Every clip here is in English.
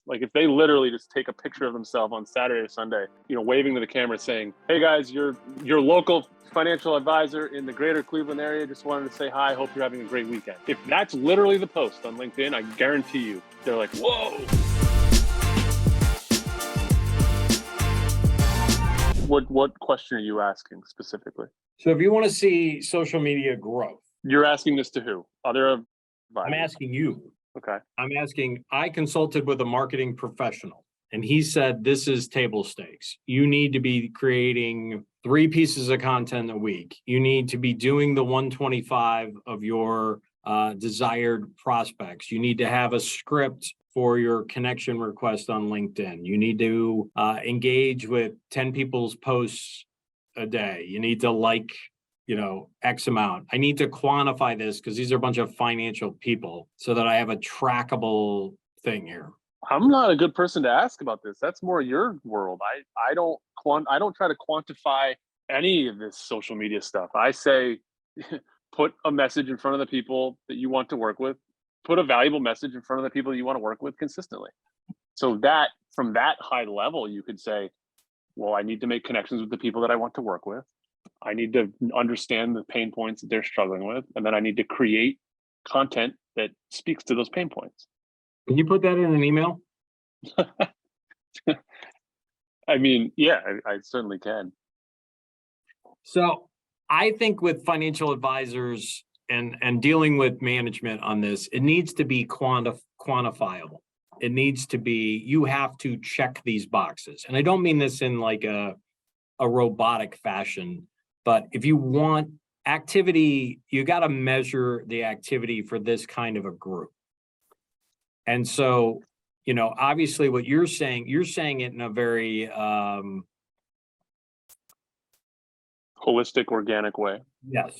Like if they literally just take a picture of themselves on Saturday or Sunday, waving to the camera saying, "Hey guys, your local financial advisor in the greater Cleveland area just wanted to say hi, hope you're having a great weekend." If that's literally the post on LinkedIn, I guarantee you, they're like, "Whoa." What question are you asking specifically? So if you want to see social media growth. You're asking this to who? Other advisors? I'm asking you. Okay. I consulted with a marketing professional and he said, this is table stakes. You need to be creating 3 pieces of content a week. You need to be doing the 125 of your desired prospects. You need to have a script for your connection request on LinkedIn. You need to engage with 10 people's posts a day. You need to like, X amount. I need to quantify this because these are a bunch of financial people so that I have a trackable thing here. I'm not a good person to ask about this. That's more your world. I don't try to quantify any of this social media stuff. I say, put a message in front of the people that you want to work with. Put a valuable message in front of the people you want to work with consistently. So that from that high level, you could say, well, I need to make connections with the people that I want to work with. I need to understand the pain points that they're struggling with. And then I need to create content that speaks to those pain points. Can you put that in an email? I mean, yeah, I certainly can. So I think with financial advisors and dealing with management on this, it needs to be quantifiable. It needs to be, you have to check these boxes. And I don't mean this in like a robotic fashion, but if you want activity, you got to measure the activity for this kind of a group. And so, obviously what you're saying it in a very holistic, organic way. Yes.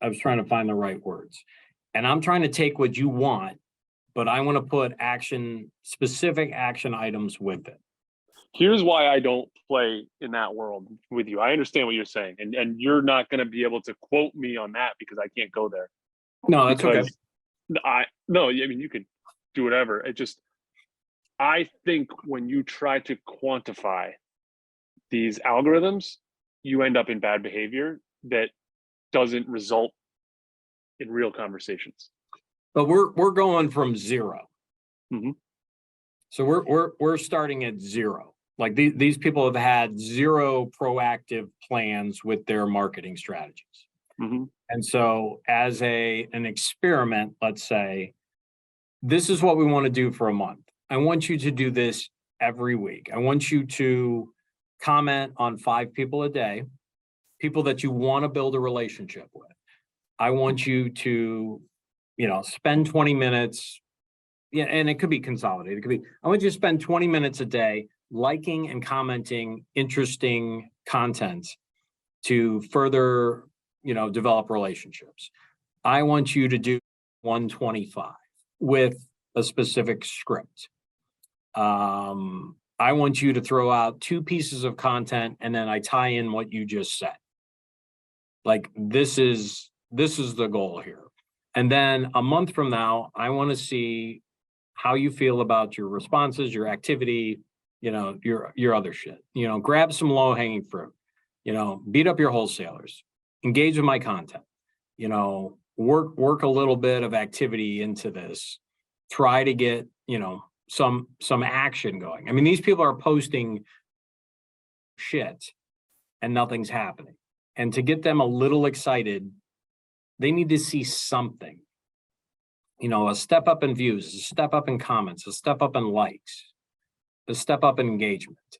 I was trying to find the right words. And I'm trying to take what you want, but I want to put specific action items with it. Here's why I don't play in that world with you. I understand what you're saying, and you're not going to be able to quote me on that because I can't go there. No, that's okay. You could do whatever. I think when you try to quantify these algorithms, you end up in bad behavior that doesn't result in real conversations. But we're going from 0. Mm-hmm. So we're starting at 0. Like these people have had 0 proactive plans with their marketing strategies. Mm-hmm. And so as an experiment, let's say, this is what we want to do for a month. I want you to do this every week. I want you to comment on 5 people a day, people that you want to build a relationship with. I want you to, spend 20 minutes. Yeah, and it could be consolidated. It could be, I want you to spend 20 minutes a day liking and commenting interesting content to further, develop relationships. I want you to do 125 with a specific script. I want you to throw out 2 pieces of content and then I tie in what you just said. Like this is the goal here. And then a month from now, I want to see how you feel about your responses, your activity, your other shit. Grab some low-hanging fruit. Beat up your wholesalers. Engage with my content. Work a little bit of activity into this. Try to get, some action going. I mean, these people are posting shit and nothing's happening. And to get them a little excited, they need to see something. A step up in views, a step up in comments, a step up in likes, a step up in engagement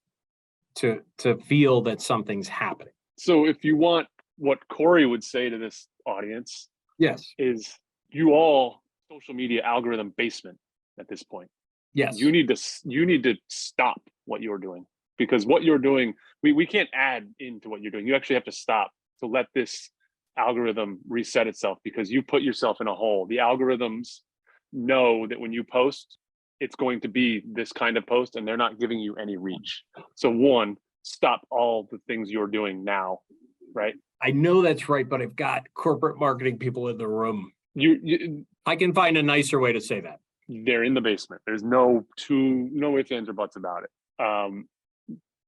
to feel that something's happening. So if you want what Corey would say to this audience, yes, is you all social media algorithm basement at this point. Yes. You need to stop what you're doing, because what you're doing, we can't add into what you're doing. You actually have to stop to let this algorithm reset itself, because you put yourself in a hole. The algorithms know that when you post, it's going to be this kind of post and they're not giving you any reach. So 1, stop all the things you're doing now, right? I know that's right, but I've got corporate marketing people in the room. You I can find a nicer way to say that. they're in the basement. There's no ifs, ands, or buts about it.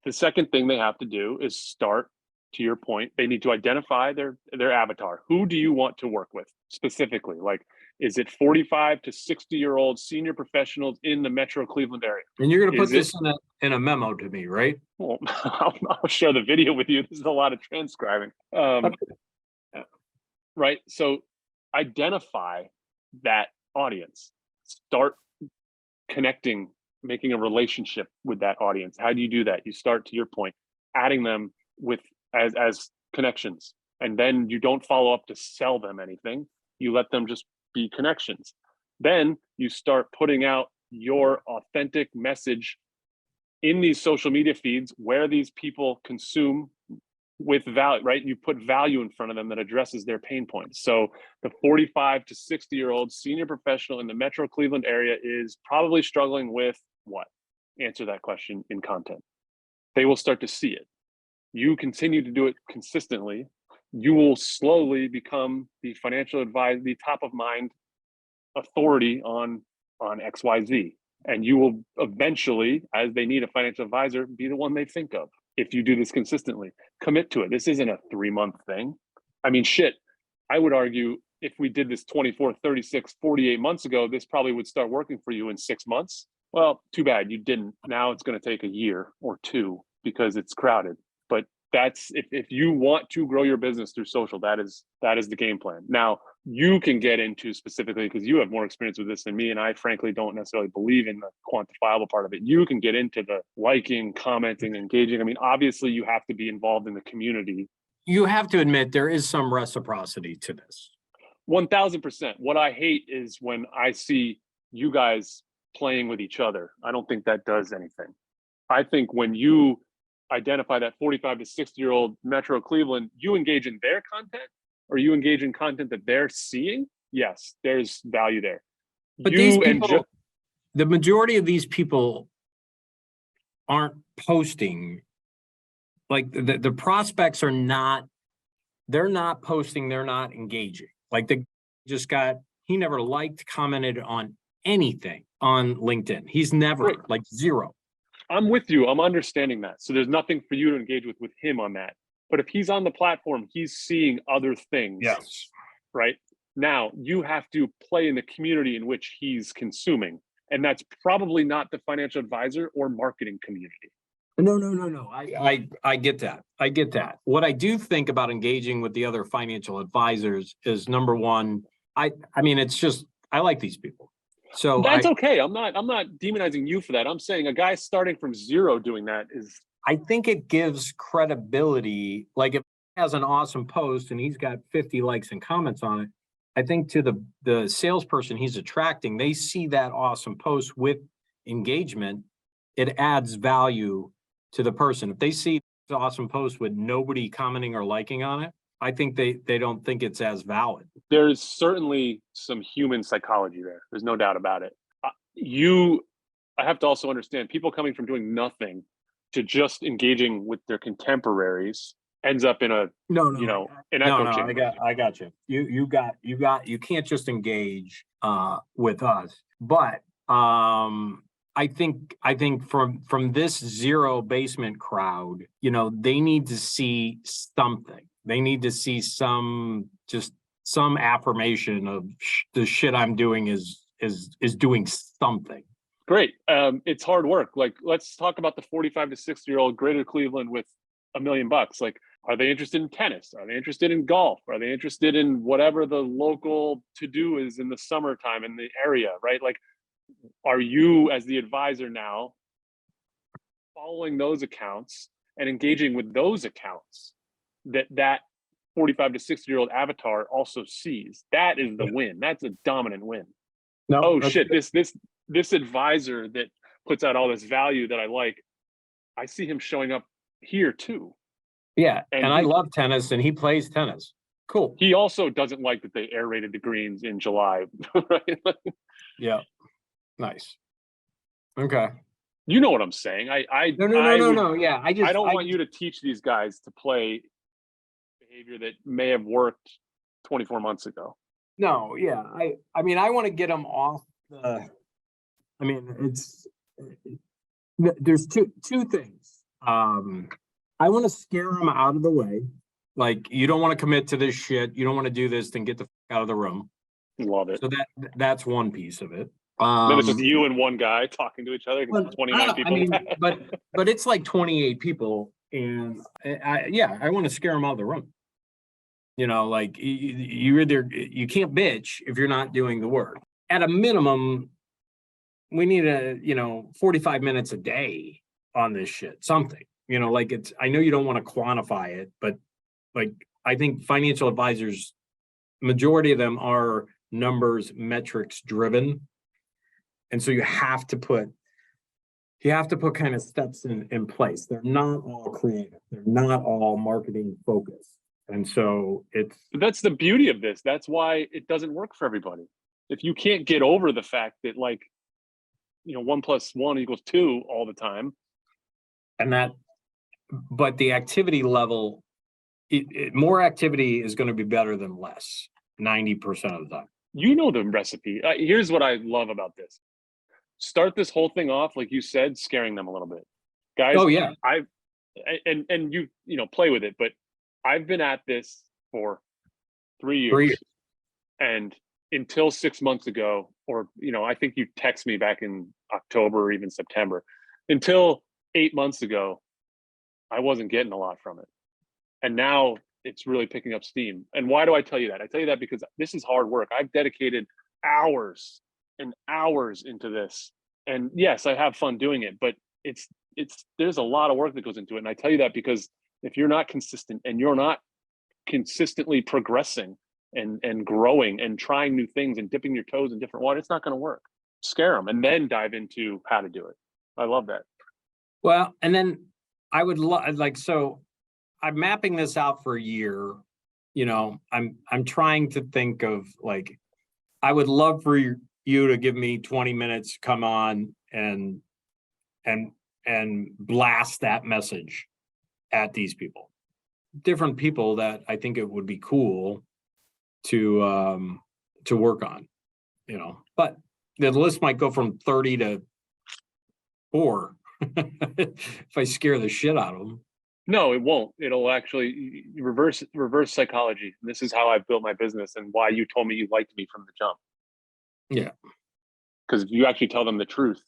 The second thing they have to do is start, to your point, they need to identify their avatar. Who do you want to work with specifically? Like, is it 45 to 60-year-old senior professionals in the Metro Cleveland area? And you're going to put Is this in a memo to me, right? Well, I'll share the video with you. This is a lot of transcribing. Okay. Right. So identify that audience. Start connecting, making a relationship with that audience. How do you do that? You start, to your point, adding them with as connections, and then you don't follow up to sell them anything. You let them just be connections. Then you start putting out your authentic message in these social media feeds where these people consume with value, right? You put value in front of them that addresses their pain points. So the 45 to 60-year-old senior professional in the Metro Cleveland area is probably struggling with what? Answer that question in content. They will start to see it. You continue to do it consistently, you will slowly become the financial advisor, the top of mind authority on XYZ. And you will eventually, as they need a financial advisor, be the one they think of. If you do this consistently, commit to it. This isn't a 3-month thing. I mean, shit, I would argue if we did this 24, 36, 48 months ago, this probably would start working for you in 6 months. Well, too bad you didn't. Now it's going to take a year or two because it's crowded. But that's if you want to grow your business through social, that is the game plan. Now you can get into specifically, because you have more experience with this than me, and I frankly don't necessarily believe in the quantifiable part of it. You can get into the liking, commenting, engaging. I mean, obviously you have to be involved in the community. You have to admit there is some reciprocity to this. 1000%. What I hate is when I see you guys playing with each other. I don't think that does anything. I think when you identify that 45 to 60-year-old Metro Cleveland, you engage in their content, or you engage in content that they're seeing, yes, there's value there. But these people, the majority of these people aren't posting. Like the prospects are not, they're not posting, they're not engaging. Like he never liked, commented on anything on LinkedIn. He's never, right. like, zero. I'm with you. I'm understanding that. So there's nothing for you to engage with him on that. But if he's on the platform, he's seeing other things. Yes. Right? Now, you have to play in the community in which he's consuming. And that's probably not the financial advisor or marketing community. No. I get that. I get that. What I do think about engaging with the other financial advisors is, number one, I mean, it's just, I like these people. So that's okay. I'm not demonizing you for that. I'm saying a guy starting from zero doing that is, I think it gives credibility. Like, if he has an awesome post and he's got 50 likes and comments on it, I think to the salesperson he's attracting, they see that awesome post with engagement. It adds value to the person. If they see the awesome post with nobody commenting or liking on it, I think they don't think it's as valid. There's certainly some human psychology there. There's no doubt about it. I have to also understand, people coming from doing nothing to just engaging with their contemporaries ends up in an echo chamber. I got you. You can't just engage with us. But I think from this zero basement crowd, they need to see something. They need to see some affirmation of the shit I'm doing is doing something. Great. It's hard work. Like, let's talk about the 45 to 60-year-old Greater Cleveland with $1 million. Like, are they interested in tennis? Are they interested in golf? Are they interested in whatever the local to-do is in the summertime in the area, right? Like, are you, as the advisor now, following those accounts and engaging with those accounts that 45 to 60-year-old avatar also sees? That is the win. That's a dominant win. No, oh shit, this advisor that puts out all this value that I like, I see him showing up here too. Yeah, and I love tennis, and he plays tennis. Cool. He also doesn't like that they aerated the greens in July. Right? Yeah. Nice. Okay. You know what I'm saying. No. Yeah, I don't want you to teach these guys to play behavior that may have worked 24 months ago. No, yeah. I mean, I want to get them off I mean, there's two things. I want to scare them out of the way. Like, you don't want to commit to this shit. You don't want to do this, then get the fuck out of the room. Love it. So that's one piece of it. Then it's just you and one guy talking to each other. Well, 29 people. I mean, but it's like 28 people, and I want to scare them out of the room. You know, like you can't bitch if you're not doing the work. At a minimum, we need 45 minutes a day on this shit, something, like I know you don't want to quantify it, but like, I think financial advisors, majority of them are numbers, metrics driven. And so you have to put kind of steps in place. They're not all creative. They're not all marketing focused. And so that's the beauty of this. That's why it doesn't work for everybody. If you can't get over the fact that, like, 1 + 1 = 2 all the time. But the activity level, more activity is going to be better than less 90% of the time. The recipe. Here's what I love about this. Start this whole thing off, like you said, scaring them a little bit. Guys, oh yeah, and you play with it, but I've been at this for 3 years. And until 6 months ago, or I think you text me back in October or even September, until 8 months ago, I wasn't getting a lot from it. And now it's really picking up steam. And why do I tell you that? I tell you that because this is hard work. I've dedicated hours and hours into this. And yes, I have fun doing it, but there's a lot of work that goes into it. And I tell you that because if you're not consistent and you're not consistently progressing and growing and trying new things and dipping your toes in different water, it's not going to work. Scare them and then dive into how to do it. I love that. Well, and then I would so I'm mapping this out for a year. I'm trying to think of, like, I would love for you to give me 20 minutes, come on and blast that message at these people, different people that I think it would be cool to work on, but the list might go from 30 to 4 if I scare the shit out of them. No, it won't. It'll actually reverse psychology. This is how I've built my business and why you told me you liked me from the jump. Yeah. Because if you actually tell them the truth,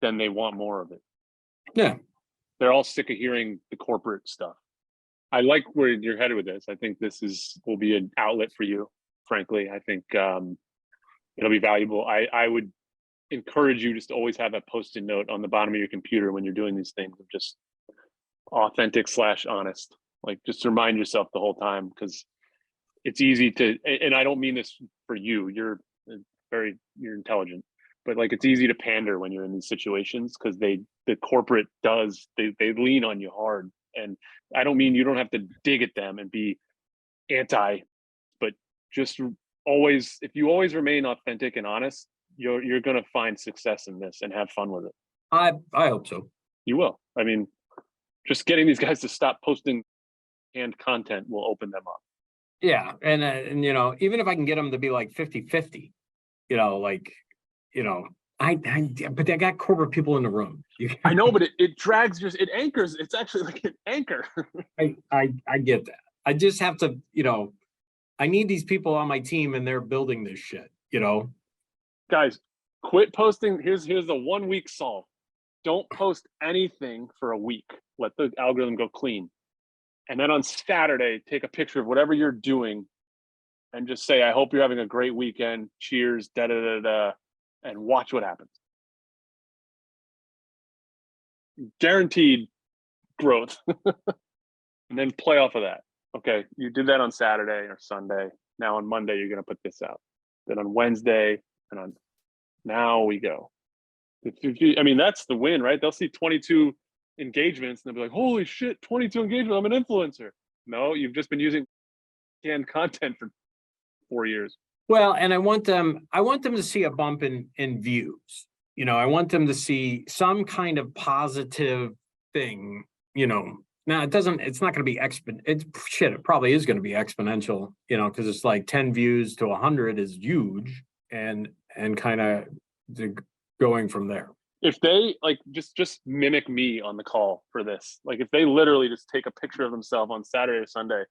then they want more of it. Yeah. They're all sick of hearing the corporate stuff. I like where you're headed with this. I think this will be an outlet for you, frankly. I think it'll be valuable. I would encourage you just to always have a Post-it note on the bottom of your computer when you're doing these things of just authentic / honest. Like, just remind yourself the whole time, because it's easy to, and I don't mean this for you, you're intelligent, but like, it's easy to pander when you're in these situations because the corporate they lean on you hard. And I don't mean you don't have to dig at them and be anti, but just always, if you always remain authentic and honest, you're going to find success in this and have fun with it. I hope so. You will. I mean, just getting these guys to stop posting canned content will open them up. Yeah. And even if I can get them to be like 50-50, but they got corporate people in the room. I know, but it drags it anchors. It's actually like an anchor. I get that. I just have to, I need these people on my team and they're building this shit, Guys, quit posting. Here's the 1 week solve. Don't post anything for a week. Let the algorithm go clean. And then on Saturday, take a picture of whatever you're doing and just say, I hope you're having a great weekend. Cheers, da-da-da-da, and watch what happens. Guaranteed growth. And then play off of that. Okay, you did that on Saturday or Sunday. Now on Monday, you're going to put this out. Then on Wednesday, and now we go. I mean, that's the win, right? They'll see 22 engagements and they'll be like, holy shit, 22 engagements, I'm an influencer. No, you've just been using canned content for 4 years. Well, and I want them to see a bump in views. I want them to see some kind of positive thing, Now it's not going to be it probably is going to be exponential, because it's like 10 views to 100 is huge, and kind of going from there. If they like just mimic me on the call for this, like if they literally just take a picture of themselves on Saturday or Sunday,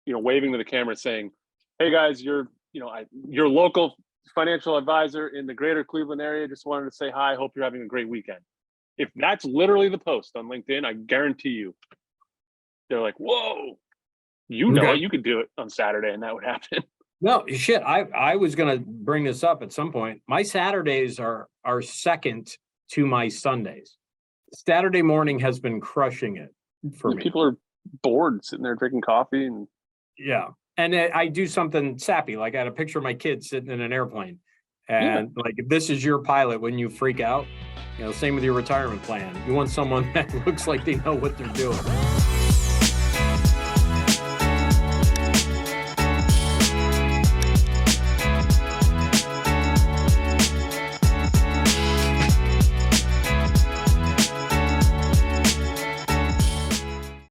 waving to the camera saying, "Hey guys, your local financial advisor in the greater Cleveland area just wanted to say hi. Hope you're having a great weekend." If that's literally the post on LinkedIn, I guarantee you, they're like, "Whoa, Okay. you could do it on Saturday," and that would happen. No, shit. I was gonna bring this up at some point. My Saturdays are second to my Sundays. Saturday morning has been crushing it for me. People are bored sitting there drinking coffee and Yeah. And I do something sappy, like I had a picture of my kid sitting in an airplane. And like, if this is your pilot, when you freak out, same with your retirement plan. You want someone that looks like they know what they're doing.